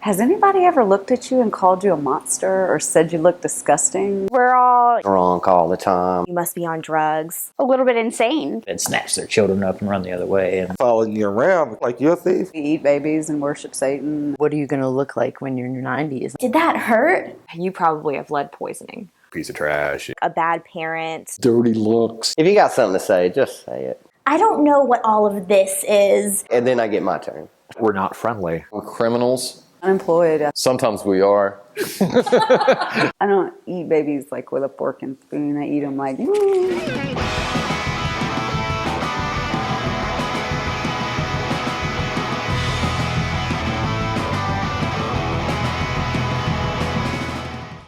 Has anybody ever looked at you and called you a monster or said you look disgusting? We're all Drunk all the time. you must be on drugs. A little bit insane. And snatch their children up and run the other way. And following you around like you're a thief. You eat babies and worship Satan. What are you going to look like when you're in your 90s? Did that hurt? You probably have lead poisoning. Piece of trash. A bad parent. Dirty looks. If you got something to say, just say it. I don't know what all of this is. And then I get my turn. We're not friendly. We're criminals. Unemployed. Sometimes we are. I don't eat babies like with a fork and spoon. I eat them like,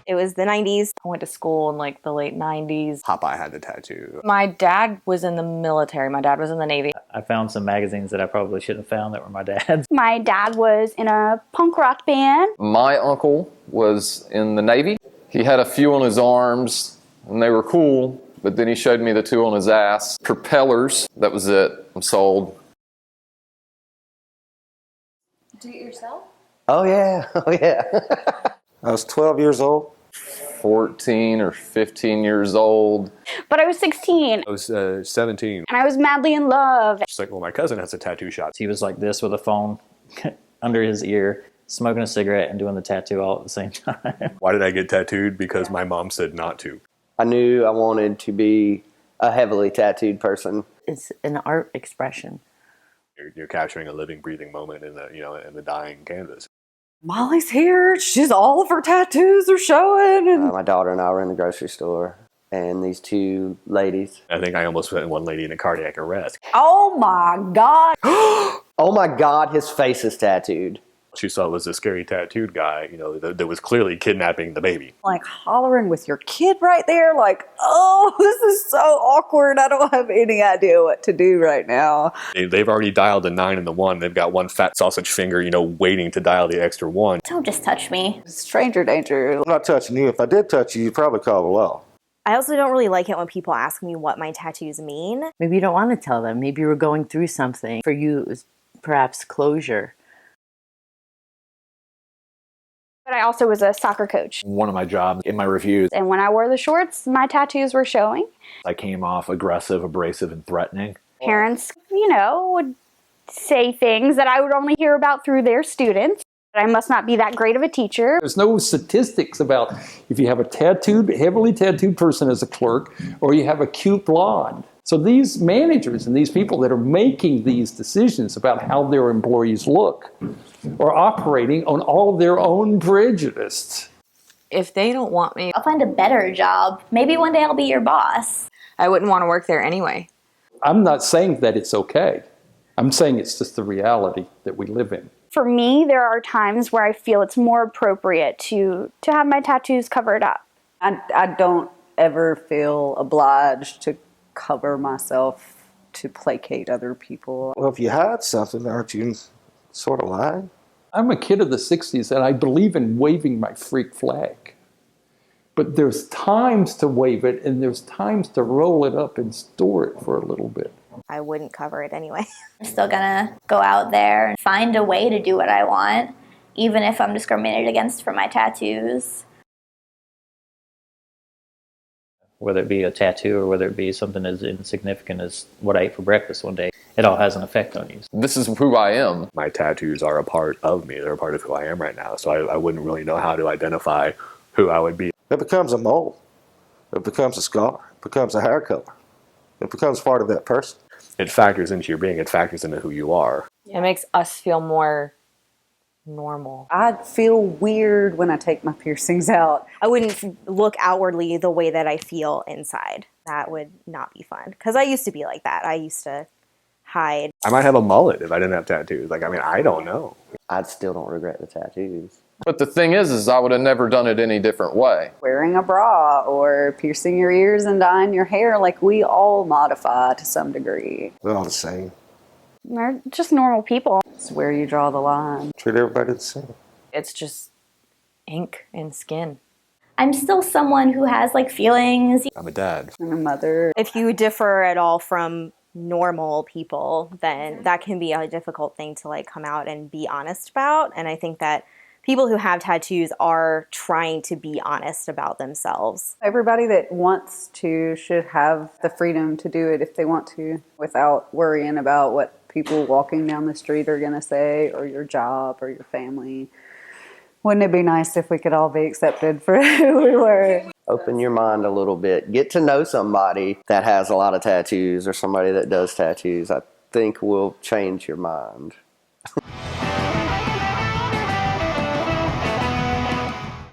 It was the 90s. I went to school in like the late 90s. Popeye had the tattoo. My dad was in the military. My dad was in the Navy. I found some magazines that I probably shouldn't have found that were my dad's. My dad was in a punk rock band. My uncle was in the Navy. He had a few on his arms, and they were cool, but then he showed me the two on his ass. Propellers, that was it. I'm sold. Do it yourself? Oh, yeah. Oh, yeah. I was 12 years old. 14 or 15 years old. But I was 16. I was 17. And I was madly in love. It's like, well, my cousin has a tattoo shop. He was like this with a phone under his ear, smoking a cigarette and doing the tattoo all at the same time. Why did I get tattooed? Because my mom said not to. I knew I wanted to be a heavily tattooed person. It's an art expression. You're capturing a living, breathing moment in the dying canvas. Molly's here. She's all of her tattoos are showing. And My daughter and I were in the grocery store, and these two ladies. I think I almost put one lady in a cardiac arrest. oh my God. Oh my God, his face is tattooed. She saw it was a scary tattooed guy, that was clearly kidnapping the baby. Like hollering with your kid right there. Like, oh, this is so awkward. I don't have any idea what to do right now. They've already dialed the 9 and the 1. They've got one fat sausage finger, waiting to dial the extra 1. Don't just touch me. Stranger danger. I'm not touching you. If I did touch you, you'd probably call the law. I also don't really like it when people ask me what my tattoos mean. Maybe you don't want to tell them. Maybe you were going through something. For you, it was perhaps closure. But I also was a soccer coach. One of my jobs in my reviews, And when I wore the shorts, my tattoos were showing. I came off aggressive, abrasive, and threatening. Parents, would say things that I would only hear about through their students. I must not be that great of a teacher. There's no statistics about if you have a heavily tattooed person as a clerk or you have a cute blonde. So these managers and these people that are making these decisions about how their employees look are operating on all their own prejudice. If they don't want me, I'll find a better job. Maybe one day I'll be your boss. I wouldn't want to work there anyway. I'm not saying that it's okay. I'm saying it's just the reality that we live in. For me, there are times where I feel it's more appropriate to have my tattoos covered up. I don't ever feel obliged to cover myself to placate other people. Well, if you hide something, aren't you sort of lying? I'm a kid of the 60s and I believe in waving my freak flag. But there's times to wave it and there's times to roll it up and store it for a little bit. I wouldn't cover it anyway. I'm still gonna go out there and find a way to do what I want, even if I'm discriminated against for my tattoos. Whether it be a tattoo or whether it be something as insignificant as what I ate for breakfast one day, it all has an effect on you. This is who I am. My tattoos are a part of me. They're a part of who I am right now. So I wouldn't really know how to identify who I would be. It becomes a mole. It becomes a scar. It becomes a hair color. It becomes part of that person. It factors into your being. It factors into who you are. It makes us feel more normal. I feel weird when I take my piercings out. I wouldn't look outwardly the way that I feel inside. That would not be fun. Because I used to be like that. I used to hide. I might have a mullet if I didn't have tattoos. I don't know. I still don't regret the tattoos. But the thing is I would have never done it any different way. Wearing a bra or piercing your ears and dyeing your hair, like we all modify to some degree. We're all the same. They're just normal people. It's where you draw the line. Treat everybody the same. It's just ink and skin. I'm still someone who has feelings. I'm a dad. I'm a mother. If you differ at all from normal people, then that can be a difficult thing to come out and be honest about. And I think that people who have tattoos are trying to be honest about themselves. Everybody that wants to should have the freedom to do it if they want to, without worrying about what people walking down the street are going to say, or your job, or your family. Wouldn't it be nice if we could all be accepted for who we were? Open your mind a little bit. Get to know somebody that has a lot of tattoos or somebody that does tattoos. I think will change your mind.